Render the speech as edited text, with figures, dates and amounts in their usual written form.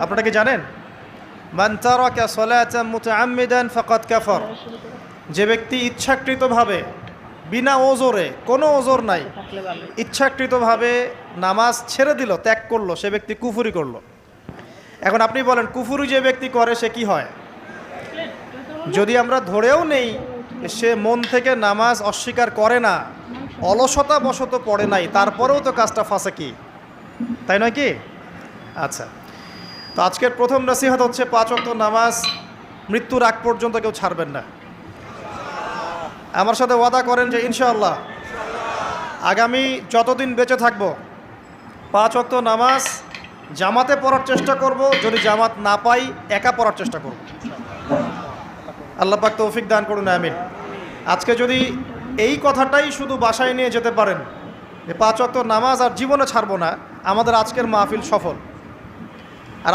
আপনারা কি জানেন? মান তারাকা সালাতান মুতাআম্মিদান ফাকাদ কাফার। যে ব্যক্তি ইচ্ছাকৃতভাবে বিনা ওজরে, কোনো ওজর নাই, ইচ্ছাকৃতভাবে নামাজ ছেড়ে দিল, ত্যাগ করলো, সে ব্যক্তি কুফরি করলো। এখন আপনি বলেন কুফরি যে ব্যক্তি করে সে কি হয়? যদি আমরা ধরেও নেই সে মন থেকে নামাজ অস্বীকার করে না, অলসতা বশত পড়ে নাই, তারপরেও তো কাজটা ফাঁসেকি, তাই নয় কি? আচ্ছা, তো আজকের প্রথম নসিহত হচ্ছে 5 ওয়াক্ত নামাজ মৃত্যুর আগ পর্যন্ত কেউ ছাড়বেন না। আমার সাথে ওয়াদা করেন যে ইনশাআল্লাহ আগামী যতদিন বেঁচে থাকব 5 ওয়াক্ত নামাজ জামাতে পড়ার চেষ্টা করব, যদি জামাত না পাই একা পড়ার চেষ্টা করব। আল্লাহ পাক তৌফিক দান করুন, আমিন। আজকে যদি এই কথাটাই শুধু বাসায় নিয়ে যেতে পারেন যে 5 ওয়াক্ত নামাজ আর জীবনে ছাড়বো না, আমাদের আজকের মাহফিল সফল। আর